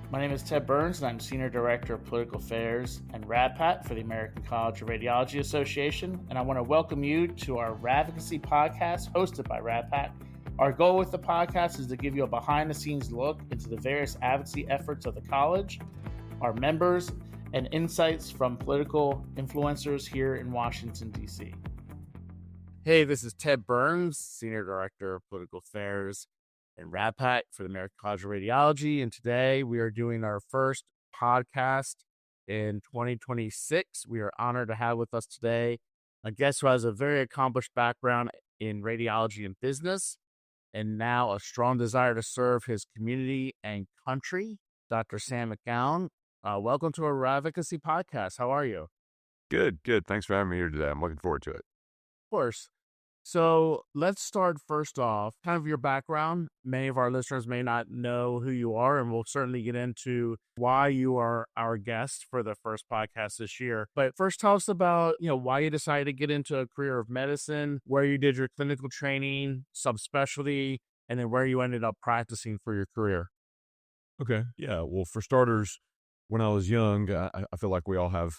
My name is Ted Burns, and I'm Senior Director of Political Affairs and RADPAC for the American College of Radiology Association, and I want to welcome you to our RADVOCACY podcast hosted by RADPAC. Our goal with the podcast is to give you a behind-the-scenes look into the various advocacy efforts of the college, our members, and insights from political influencers here in Washington, D.C. Hey, this is Ted Burns, Senior Director of Political Affairs and RADPAC for the American College of Radiology. And today we are doing our first podcast in 2026. We are honored to have with us today a guest who has a very accomplished background in radiology and business, and now a strong desire to serve his community and country, Dr. Sam McCown. Welcome to our RADVOCACY podcast. How are you? Good. Thanks for having me here today. I'm looking forward to it. Of course. So let's start first off, kind of your background. Many of our listeners may not know who you are, and we'll certainly get into why you are our guest for the first podcast this year. But first, tell us about, why you decided to get into a career of medicine, where you did your clinical training, subspecialty, and then where you ended up practicing for your career. Okay. Yeah. Well, for starters, when I was young, I feel like we all have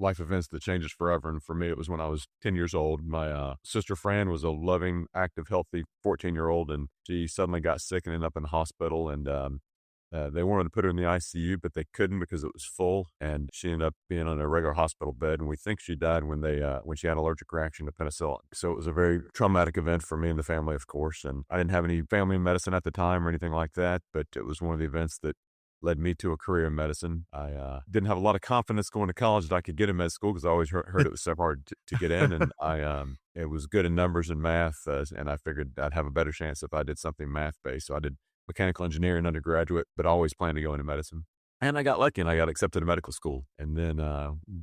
life events that change us forever. And for me, it was when I was 10 years old. My sister Fran was a loving, active, healthy 14-year-old, and she suddenly got sick and ended up in the hospital. And they wanted to put her in the ICU, but they couldn't because it was full. And she ended up being on a regular hospital bed. And we think she died when she had an allergic reaction to penicillin. So it was a very traumatic event for me and the family, of course. And I didn't have any family in medicine at the time or anything like that, but it was one of the events that led me to a career in medicine. I didn't have a lot of confidence going to college that I could get in med school because I always heard it was so hard to get in. And it was good in numbers and math, and I figured I'd have a better chance if I did something math-based. So I did mechanical engineering undergraduate, but I always planned to go into medicine. And I got lucky, and I got accepted to medical school. And then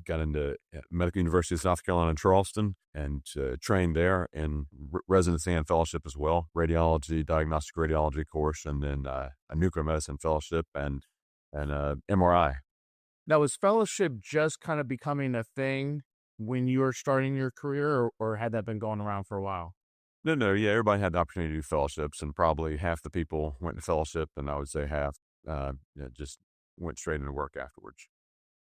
got into Medical University of South Carolina in Charleston and trained there in residency and fellowship as well, radiology, diagnostic radiology course, and then a nuclear medicine fellowship and MRI. Now, was fellowship just kind of becoming a thing when you were starting your career, or had that been going around for a while? No. Yeah, everybody had the opportunity to do fellowships, and probably half the people went to fellowship, and I would say half just went straight into work afterwards.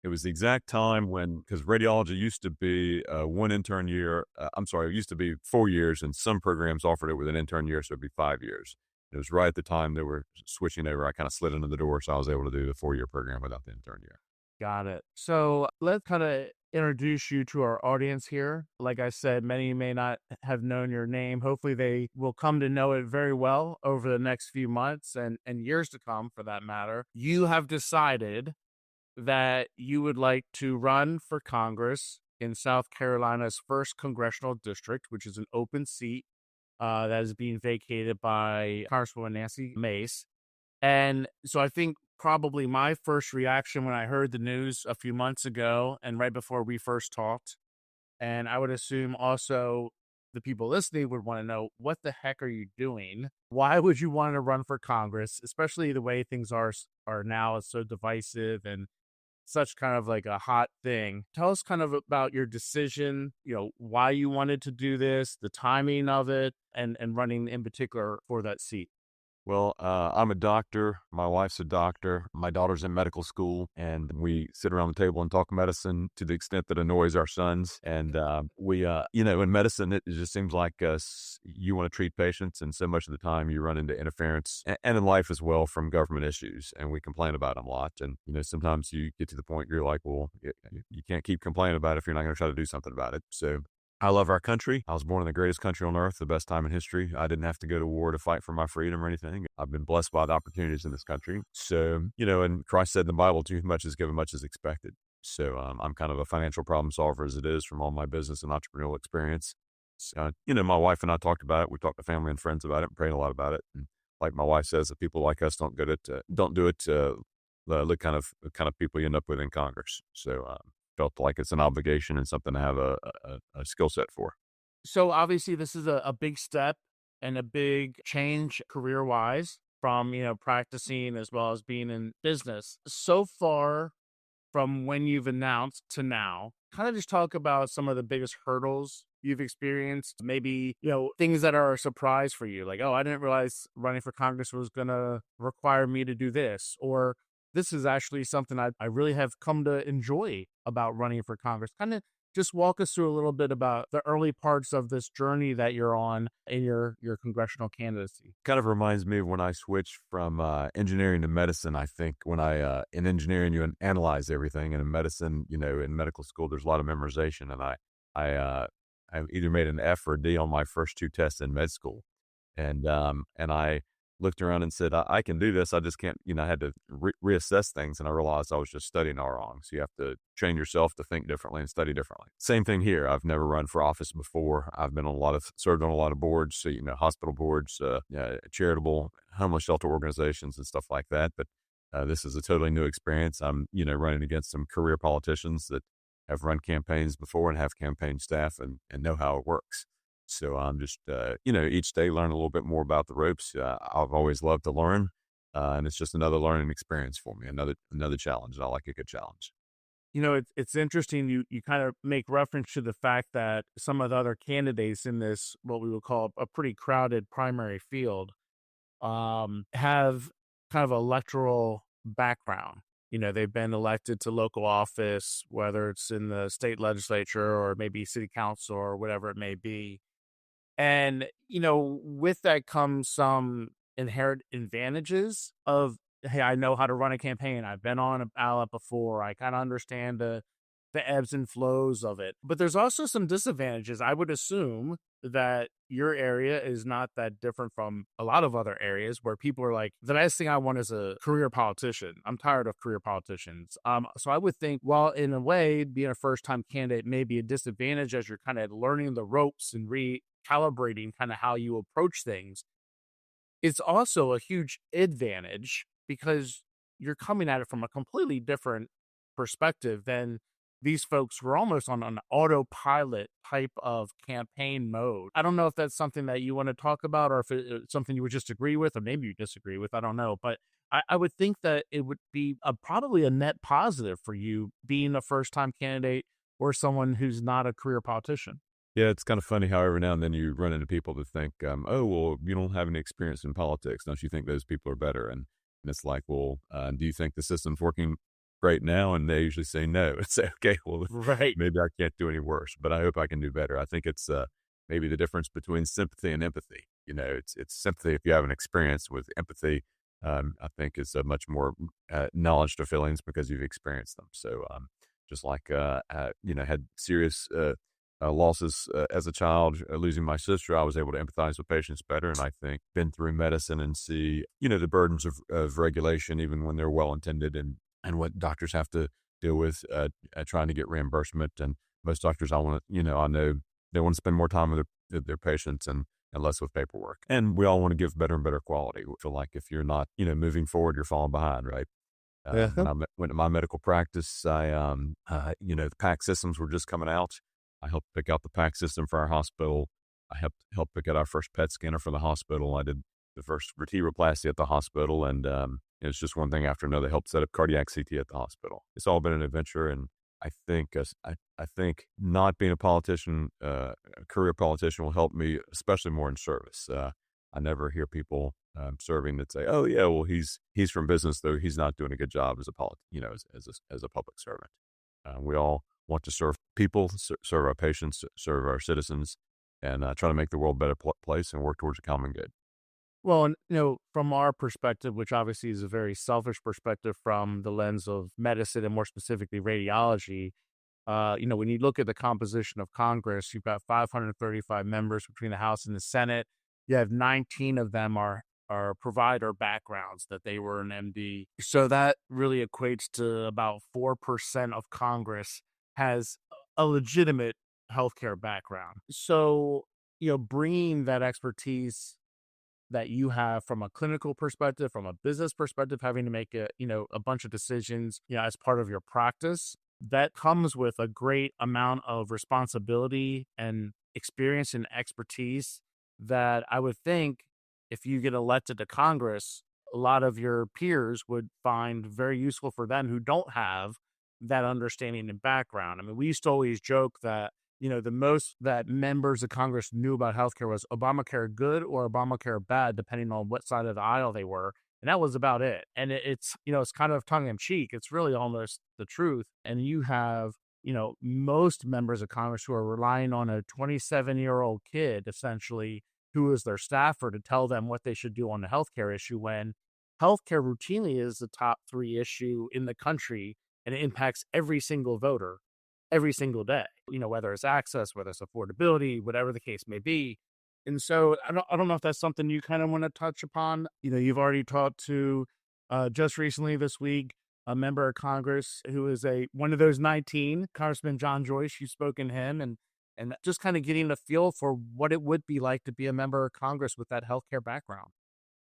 It was the exact time because radiology used to be one intern year. It used to be 4 years, and some programs offered it with an intern year, so it'd be 5 years. It was right at the time they were switching over. I kind of slid into the door, so I was able to do the 4-year program without the intern year. Got it. So let's kind of introduce you to our audience here. Like I said, many may not have known your name. Hopefully they will come to know it very well over the next few months and years to come, for that matter. You have decided that you would like to run for Congress in South Carolina's 1st Congressional District, which is an open seat that is being vacated by Congresswoman Nancy Mace. And so I think probably my first reaction when I heard the news a few months ago and right before we first talked, and I would assume also the people listening would want to know, what the heck are you doing? Why would you want to run for Congress, especially the way things are now? It's so divisive and such kind of like a hot thing. Tell us kind of about your decision, why you wanted to do this, the timing of it, and running in particular for that seat. Well, I'm a doctor. My wife's a doctor. My daughter's in medical school, and we sit around the table and talk medicine to the extent that annoys our sons. And we, in medicine, it just seems like you want to treat patients, and so much of the time you run into interference, and in life as well, from government issues, and we complain about them a lot. And sometimes you get to the point you're like, well, you can't keep complaining about it if you're not going to try to do something about it. So I love our country. I was born in the greatest country on earth, the best time in history. I didn't have to go to war to fight for my freedom or anything. I've been blessed by the opportunities in this country. So, and Christ said in the Bible, too much is given, much is expected. So I'm kind of a financial problem solver as it is from all my business and entrepreneurial experience. So, my wife and I talked about it. We talked to family and friends about it and prayed a lot about it. And like my wife says, if people like us don't do it, the kind of people you end up with in Congress. So, felt like it's an obligation and something to have a skill set for. So obviously this is a big step and a big change career-wise from, practicing as well as being in business. So far from when you've announced to now, kind of just talk about some of the biggest hurdles you've experienced, maybe, things that are a surprise for you. Like, oh, I didn't realize running for Congress was going to require me to do this, or this is actually something I really have come to enjoy about running for Congress. Kind of just walk us through a little bit about the early parts of this journey that you're on in your congressional candidacy. Kind of reminds me of when I switched from engineering to medicine. I think when in engineering, you analyze everything, and in medicine, in medical school, there's a lot of memorization. And I either made an F or a D on my first two tests in med school. And I looked around and said, I can do this. I just can't, I had to reassess things. And I realized I was just studying all wrong. So you have to train yourself to think differently and study differently. Same thing here. I've never run for office before. I've been served on a lot of boards, so, hospital boards, charitable, homeless shelter organizations and stuff like that. But this is a totally new experience. I'm, running against some career politicians that have run campaigns before and have campaign staff and know how it works. So I'm just, each day learn a little bit more about the ropes. I've always loved to learn, and it's just another learning experience for me, another challenge. And I like a good challenge. It's interesting. You kind of make reference to the fact that some of the other candidates in this, what we would call a pretty crowded primary field, have kind of electoral background. They've been elected to local office, whether it's in the state legislature or maybe city council or whatever it may be. And, with that comes some inherent advantages of, hey, I know how to run a campaign. I've been on a ballot before. I kind of understand the ebbs and flows of it. But there's also some disadvantages. I would assume that your area is not that different from a lot of other areas where people are like, the last thing I want is a career politician. I'm tired of career politicians. So I would think, while in a way, being a first-time candidate may be a disadvantage as you're kind of learning the ropes and recalibrating kind of how you approach things, it's also a huge advantage because you're coming at it from a completely different perspective than these folks were almost on an autopilot type of campaign mode. I don't know if that's something that you want to talk about or if it's something you would just agree with, or maybe you disagree with. I don't know. But I would think that it would be probably a net positive for you being a first-time candidate or someone who's not a career politician. Yeah, it's kind of funny how every now and then you run into people that think, oh, well, you don't have any experience in politics. Don't you think those people are better? And it's like, well, do you think the system's working great now? And they usually say no. It's okay, well, Right. maybe I can't do any worse, but I hope I can do better. I think it's maybe the difference between sympathy and empathy. It's sympathy if you have an experience. With empathy, I think is a much more knowledge to feelings because you've experienced them. So just like, had serious losses as a child, losing my sister, I was able to empathize with patients better. And I think been through medicine and see, the burdens of regulation, even when they're well-intended, and what doctors have to deal with trying to get reimbursement. And most doctors I know they want to spend more time with their patients and less with paperwork. And we all want to give better and better quality. We feel like if you're not, moving forward, you're falling behind, right? When I went to my medical practice, the PAC systems were just coming out. I helped pick out the PAC system for our hospital. I helped pick out our first PET scanner for the hospital. I did the first vertebroplasty at the hospital, and it's just one thing after another. Helped set up cardiac CT at the hospital. It's all been an adventure, and I think not being a politician, a career politician, will help me, especially more in service. I never hear people serving that say, "Oh yeah, well he's from business, though he's not doing a good job as a public servant." We all want to serve people, serve our patients, serve our citizens, and try to make the world a better place and work towards a common good. Well, and from our perspective, which obviously is a very selfish perspective from the lens of medicine and more specifically radiology, when you look at the composition of Congress, you've got 535 members between the House and the Senate. You have 19 of them are provider backgrounds, that they were an MD. So that really equates to about 4% of Congress has a legitimate healthcare background. So, bringing that expertise that you have from a clinical perspective, from a business perspective, having to make a bunch of decisions, as part of your practice, that comes with a great amount of responsibility and experience and expertise that I would think if you get elected to Congress, a lot of your peers would find very useful for them who don't have that understanding and background. I mean, we used to always joke that, the most that members of Congress knew about healthcare was Obamacare good or Obamacare bad, depending on what side of the aisle they were. And that was about it. And it's, it's kind of tongue in cheek. It's really almost the truth. And you have, most members of Congress who are relying on a 27-year-old kid, essentially, who is their staffer to tell them what they should do on the healthcare issue, when healthcare routinely is the top 3 issue in the country, and it impacts every single voter every single day, whether it's access, whether it's affordability, whatever the case may be. And so I don't know if that's something you kind of want to touch upon. You've already talked to just recently this week a member of Congress who is one of those 19, Congressman John Joyce. You've spoken to him, and just kind of getting a feel for what it would be like to be a member of Congress with that healthcare background.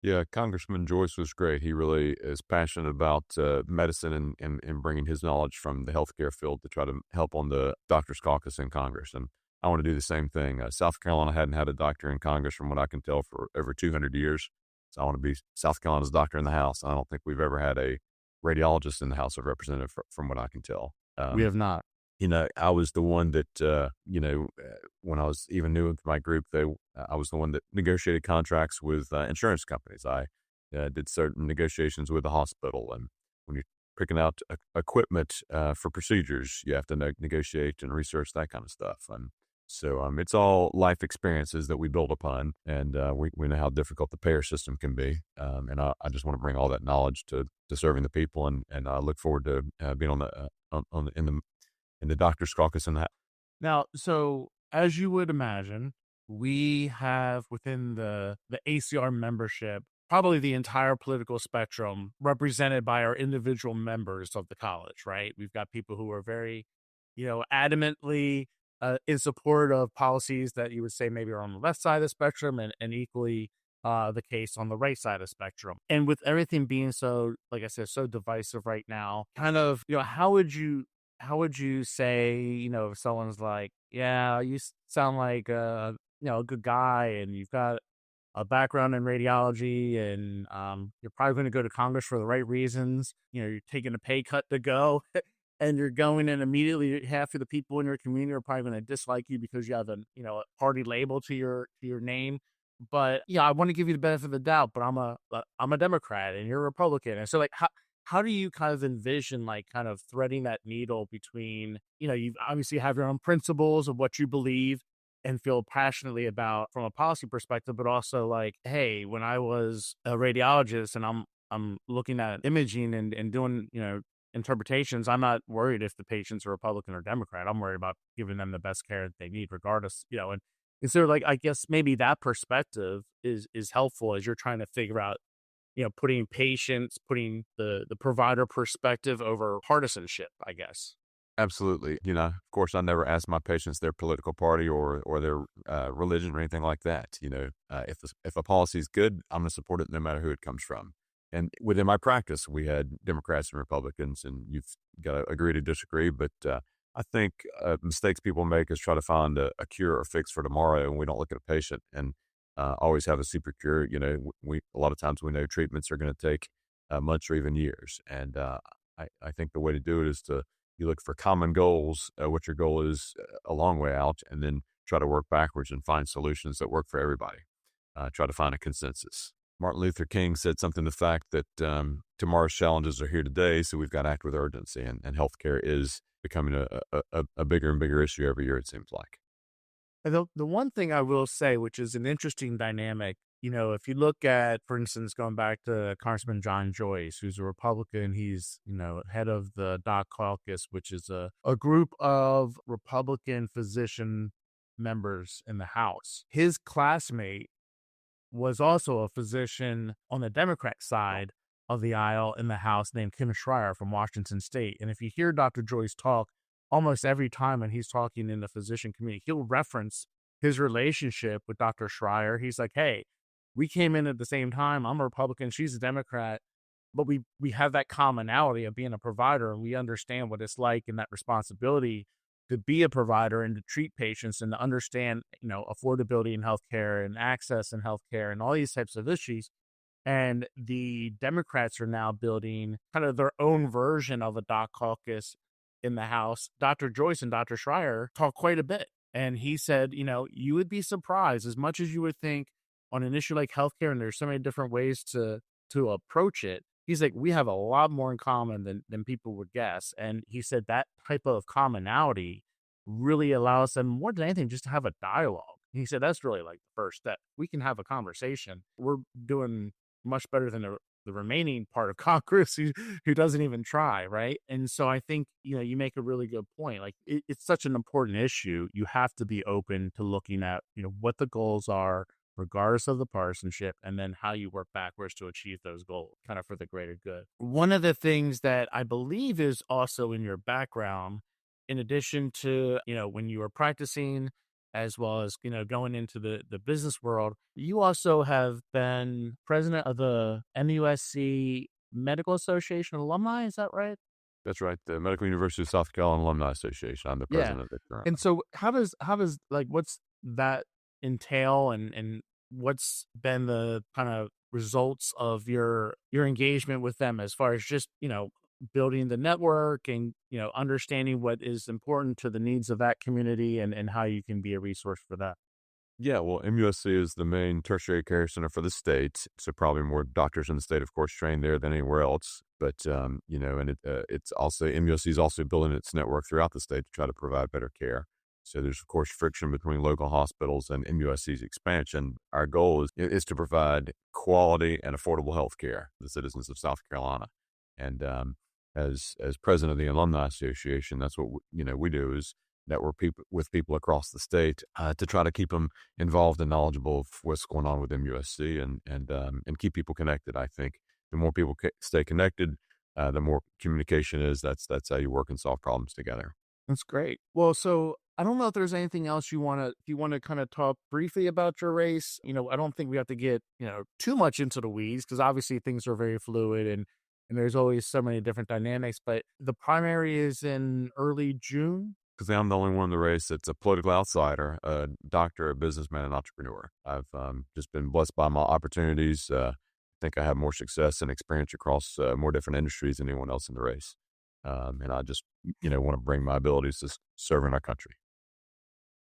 Yeah, Congressman Joyce was great. He really is passionate about medicine and bringing his knowledge from the healthcare field to try to help on the doctor's caucus in Congress. And I want to do the same thing. South Carolina hadn't had a doctor in Congress, from what I can tell, for over 200 years. So I want to be South Carolina's doctor in the House. I don't think we've ever had a radiologist in the House of Representatives, from what I can tell. We have not. I was the one that, when I was even new with my group, I was the one that negotiated contracts with insurance companies. I did certain negotiations with the hospital. And when you're picking out equipment for procedures, you have to negotiate and research that kind of stuff. And so it's all life experiences that we build upon. And we know how difficult the payer system can be. And I just want to bring all that knowledge to serving the people. And I look forward to being in the doctor's caucus in that. Now, so as you would imagine, we have within the ACR membership, probably the entire political spectrum represented by our individual members of the college, right? We've got people who are very, adamantly in support of policies that you would say maybe are on the left side of the spectrum, and equally the case on the right side of the spectrum. And with everything being so, like I said, so divisive right now, kind of, how would you say, if someone's like, yeah, you sound like a good guy, and you've got a background in radiology, and you're probably going to go to Congress for the right reasons. You're taking a pay cut to go, and you're going, and immediately half of the people in your community are probably going to dislike you because you have a party label to your name. But I want to give you the benefit of the doubt, but I'm a Democrat and you're a Republican, and so like how do you kind of envision kind of threading that needle between, you obviously have your own principles of what you believe and feel passionately about from a policy perspective, but also like, hey, when I was a radiologist and I'm looking at imaging and doing, interpretations, I'm not worried if the patients are Republican or Democrat. I'm worried about giving them the best care that they need regardless, and so I guess maybe that perspective is helpful as you're trying to figure out, putting putting the provider perspective over partisanship, I guess. Absolutely. Of course, I never ask my patients their political party or their religion or anything like that. If a policy is good, I'm going to support it no matter who it comes from. And within my practice, we had Democrats and Republicans, and you've got to agree to disagree. But I think mistakes people make is try to find a cure or fix for tomorrow, and we don't look at a patient and always have a super cure. A lot of times we know treatments are going to take months or even years. And I think the way to do it is you look for common goals, what your goal is a long way out, and then try to work backwards and find solutions that work for everybody. Try to find a consensus. Martin Luther King said something to the fact that tomorrow's challenges are here today, so we've got to act with urgency. And healthcare is becoming a bigger and bigger issue every year, it seems like. And the one thing I will say, which is an interesting dynamic, if you look at, for instance, going back to Congressman John Joyce, who's a Republican, he's, head of the Doc Caucus, which is a group of Republican physician members in the House. His classmate was also a physician on the Democrat side of the aisle in the House named Ken Schreier from Washington State. And if you hear Dr. Joyce talk, almost every time when he's talking in the physician community, he'll reference his relationship with Dr. Schreier. He's like, hey, we came in at the same time. I'm a Republican. She's a Democrat. But we have that commonality of being a provider, and we understand what it's like and that responsibility to be a provider and to treat patients and to understand, affordability in healthcare and access in healthcare and all these types of issues. And the Democrats are now building kind of their own version of a Doc Caucus in the House. Dr. Joyce and Dr. Schreier talk quite a bit. And he said, you would be surprised as much as you would think on an issue like healthcare, and there's so many different ways to to approach it, he's like, we have a lot more in common than people would guess. And he said that type of commonality really allows them more than anything just to have a dialogue. He said that's really like the first step. We can have a conversation. We're doing much better than the remaining part of Congress who doesn't even try, right? And so I think, you make a really good point. Like it's such an important issue. You have to be open to looking at, what the goals are, regardless of the partisanship, and then how you work backwards to achieve those goals, kind of for the greater good. One of the things that I believe is also in your background, in addition to, when you were practicing, as well as, going into the business world, you also have been president of the MUSC Medical Association alumni. Is that right? That's right. The Medical University of South Carolina Alumni Association. I'm the Yeah. president of it currently. And so how does like, what's that entail, and what's been the kind of results of your engagement with them as far as just, building the network and, understanding what is important to the needs of that community, and how you can be a resource for that? Yeah, well, MUSC is the main tertiary care center for the state. So probably more doctors in the state, of course, trained there than anywhere else. But, and it's also, MUSC is also building its network throughout the state to try to provide better care. So there's, of course, friction between local hospitals and MUSC's expansion. Our goal is to provide quality and affordable health care to the citizens of South Carolina. And as president of the Alumni Association, that's what we do, is network with people across the state to try to keep them involved and knowledgeable of what's going on with MUSC, and keep people connected. I think the more people stay connected, the more communication is. That's how you work and solve problems together. That's great. Well, so I don't know if there's anything else if you want to kind of talk briefly about your race. I don't think we have to get, too much into the weeds, because obviously things are very fluid, and there's always so many different dynamics. But the primary is in early June. Because I'm the only one in the race that's a political outsider, a doctor, a businessman, an entrepreneur. I've just been blessed by my opportunities. I think I have more success and experience across more different industries than anyone else in the race. And I just, want to bring my abilities to serving our country.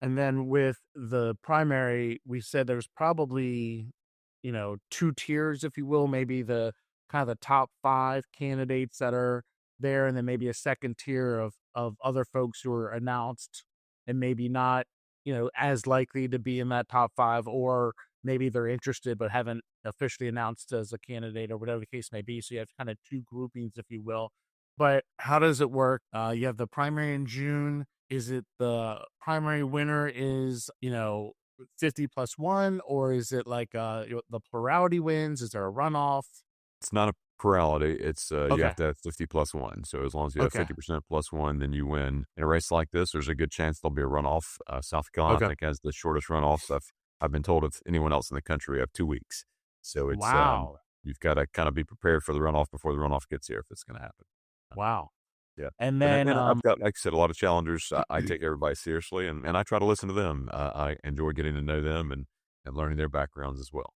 And then with the primary, we said there's probably, two tiers, if you will, maybe the kind of the top 5 candidates that are there, and then maybe a second tier of other folks who are announced and maybe not, as likely to be in that top 5, or maybe they're interested but haven't officially announced as a candidate, or whatever the case may be. So you have kind of 2 groupings, if you will. But how does it work? You have the primary in June. Is it the primary winner is, 50+1, or is it like the plurality wins? Is there a runoff? It's not a plurality. It's you Okay. have to have 50+1. So as long as you have Okay. 50%+1, then you win. In a race like this, there's a good chance there'll be a runoff. South Carolina, Okay. I think, has the shortest runoffs I've been told of anyone else in the country of 2 weeks. So it's Wow. you've got to kind of be prepared for the runoff before the runoff gets here, if it's going to happen. Wow. Yeah. And And then, I've got, like I said, a lot of challengers. I take everybody seriously, and I try to listen to them. I enjoy getting to know them and learning their backgrounds as well.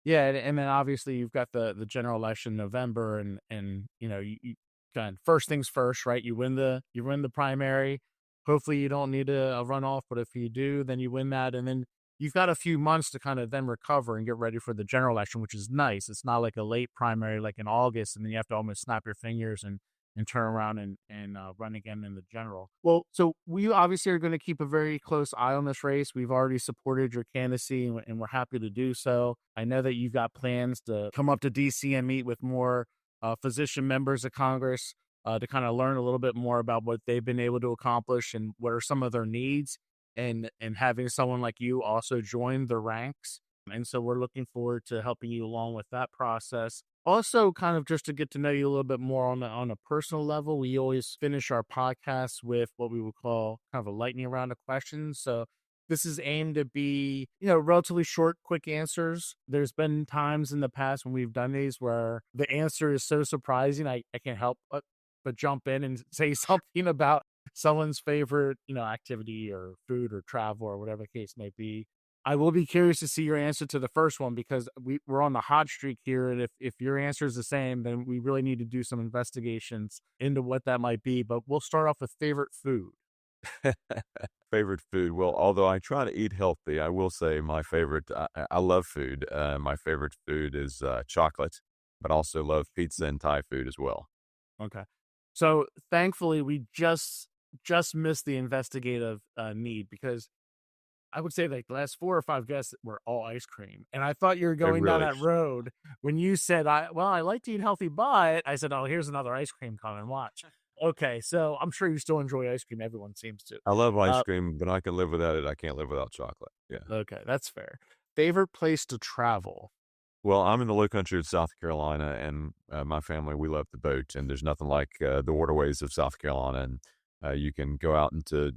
yeah, and then obviously you've got the general election in November, and you kind of, first things first, right? You win the primary. Hopefully you don't need a runoff, but if you do, then you win that, and then you've got a few months to kind of then recover and get ready for the general election, which is nice. It's not like a late primary like in August, and then you have to almost snap your fingers and turn around and run again in the general. Well, so we obviously are going to keep a very close eye on this race. We've already supported your candidacy, and we're happy to do so. I know that you've got plans to come up to DC and meet with more physician members of Congress to kind of learn a little bit more about what they've been able to accomplish and what are some of their needs, and having someone like you also join the ranks. And so we're looking forward to helping you along with that process. Also, kind of just to get to know you a little bit more on a personal level, we always finish our podcast with what we would call kind of a lightning round of questions. So this is aimed to be, relatively short, quick answers. There's been times in the past when we've done these where the answer is so surprising, I can't help but jump in and say something about someone's favorite, activity or food or travel or whatever the case may be. I will be curious to see your answer to the first one, because we're on the hot streak here. And if your answer is the same, then we really need to do some investigations into what that might be. But we'll start off with favorite food. Favorite food? Well, although I try to eat healthy, I will say my favorite, I love food. My favorite food is chocolate. but I also love pizza and Thai food as well. Okay. So thankfully, we just missed the investigative need, because I would say like the last 4 or 5 guests were all ice cream, and I thought you were They going down really, that road when you said, I like to eat healthy, but I said, oh, here's another ice cream coming. Watch. Okay, so I'm sure you still enjoy ice cream. Everyone seems to. I love ice Uh, cream, but I can live without it. I can't live without chocolate. Yeah. okay, that's fair. Favorite place to travel? Well, I'm in the low country of South Carolina, and my family, we love the boat, and there's nothing like the waterways of South Carolina. And you can go out into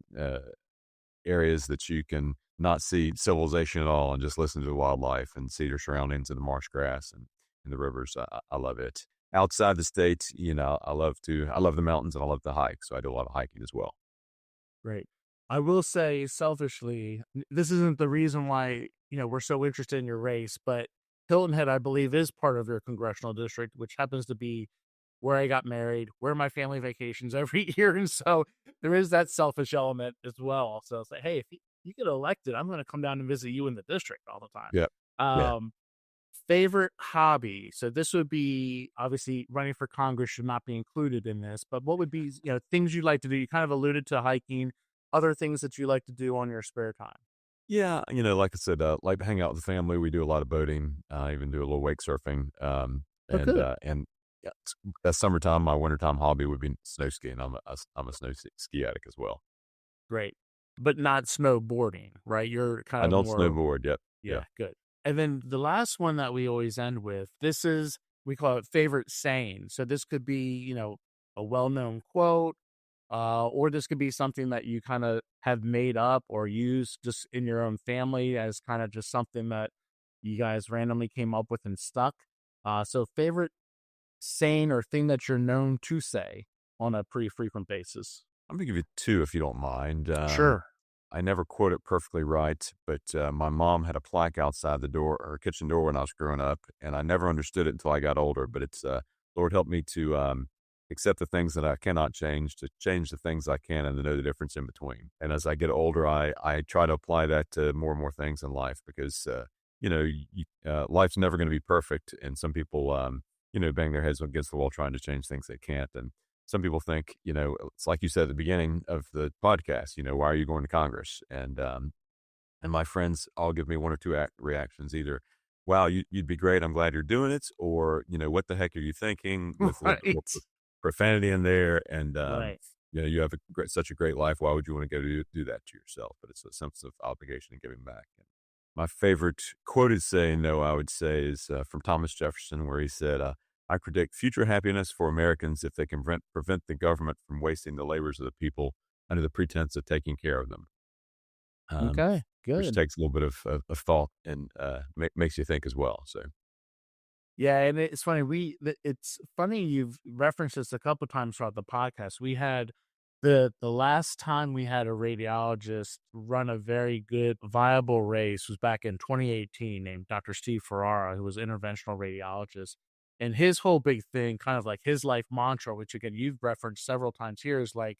areas that you can not see civilization at all and just listen to the wildlife and see your surroundings and the marsh grass and the rivers. I love it. Outside the state, I love the mountains and I love to hike. So I do a lot of hiking as well. Great. I will say selfishly, this isn't the reason why, we're so interested in your race, but Hilton Head, I believe, is part of your congressional district, which happens to be where I got married, where my family vacations every year. And so there is that selfish element as well. So it's like, hey, if you get elected, I'm going to come down and visit you in the district all the time. Yeah. Yeah. Favorite hobby. So this would be, obviously, running for Congress should not be included in this, but what would be, things you like to do? You kind of alluded to hiking, other things that you like to do on your spare time. Yeah. Like I said, like to hang out with the family. We do a lot of boating, even do a little wake surfing. Oh, good. And yeah, that's summertime. My wintertime hobby would be snow skiing. I'm a ski addict as well. Great. But not snowboarding, right? You're kind I of don't more. snowboard yet. Yeah, good. And then the last one that we always end with, we call it favorite saying. So this could be, a well-known quote, or this could be something that you kind of have made up or used just in your own family as kind of just something that you guys randomly came up with and stuck. So favorite saying or thing that you're known to say on a pretty frequent basis. I'm gonna give you two if you don't mind. Sure. I never quote it perfectly right, but my mom had a plaque outside the door, her kitchen door, when I was growing up, and I never understood it until I got older. But it's Lord help me to accept the things that I cannot change, to change the things I can, and to know the difference in between. And as I get older, I try to apply that to more and more things in life, because life's never going to be perfect, and some people bang their heads against the wall trying to change things they can't. And some people think, it's like you said at the beginning of the podcast, why are you going to Congress? And my friends all give me one or two reactions, either, wow, you'd be great, I'm glad you're doing it, or, what the heck are you thinking, with a little bit more profanity in there, and, Right. you have such a great life, why would you want to go do that to yourself? But it's a sense of obligation and giving back. And my favorite quoted saying, though, I would say, is from Thomas Jefferson, where he said, I predict future happiness for Americans if they can prevent the government from wasting the labors of the people under the pretense of taking care of them. Okay, Which good. takes a little bit of thought and makes you think as well. So, Yeah, and it's funny. It's funny you've referenced this a couple times throughout the podcast. We had the last time we had a radiologist run a very good, viable race was back in 2018, named Dr. Steve Ferrara, who was an interventional radiologist. And his whole big thing, kind of like his life mantra, which again you've referenced several times here, is like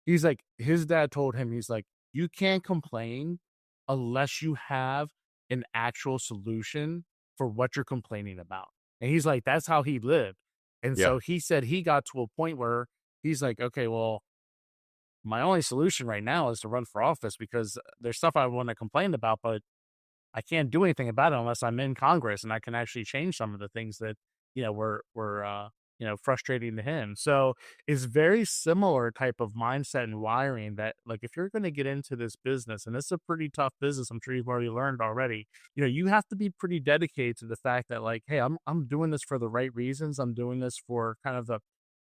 he's like his dad told him, he's like, you can't complain unless you have an actual solution for what you're complaining about. And he's like, that's how he lived. And yeah, so he said he got to a point where he's like, okay, well, my only solution right now is to run for office, because there's stuff I want to complain about, but I can't do anything about it unless I'm in Congress and I can actually change some of the things that, were frustrating to him. So it's very similar type of mindset and wiring that, like, if you're going to get into this business, and it's a pretty tough business, I'm sure you've already learned already, you have to be pretty dedicated to the fact that, like, hey, I'm doing this for the right reasons. I'm doing this for kind of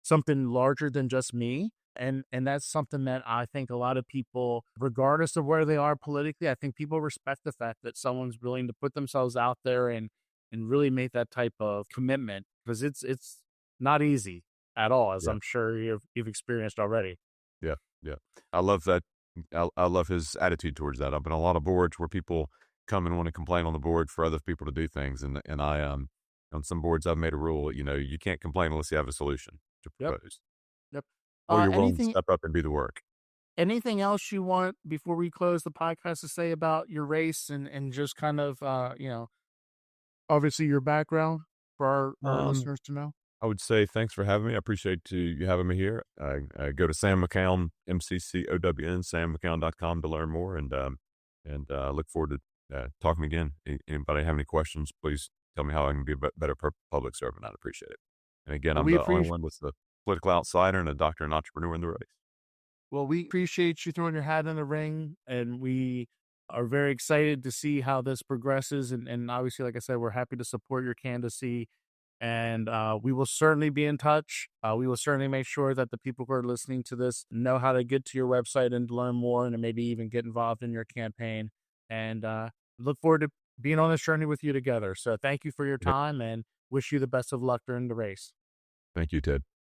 something larger than just me. And that's something that I think a lot of people, regardless of where they are politically, I think people respect the fact that someone's willing to put themselves out there and really make that type of commitment, because it's not easy at all, as yeah, I'm sure you've experienced already. yeah, yeah. I love that. I love his attitude towards that. I've been on a lot of boards where people come and want to complain on the board for other people to do things, and I on some boards I've made a rule. You can't complain unless you have a solution to Yep. propose, Yep. or you're willing to Anything step up and do the work. anything else you want before we close the podcast to say about your race and just kind of obviously your background? for our Um, listeners to know? I would say thanks for having me. I appreciate you having me here. I go to Sam McCown, MCCOWN, sammccown.com to learn more, and look forward to talking again. Anybody have any questions, please tell me how I can be a better public servant. I'd appreciate it. And again, Well, I'm we the only appreciate one with the political outsider and a doctor and entrepreneur in the race. Well, we appreciate you throwing your hat in the ring, and we are very excited to see how this progresses. And obviously, like I said, we're happy to support your candidacy, and we will certainly be in touch. We will certainly make sure that the people who are listening to this know how to get to your website and learn more, and maybe even get involved in your campaign. And look forward to being on this journey with you together. So thank you for your Yep. time, and wish you the best of luck during the race. Thank you, Ted.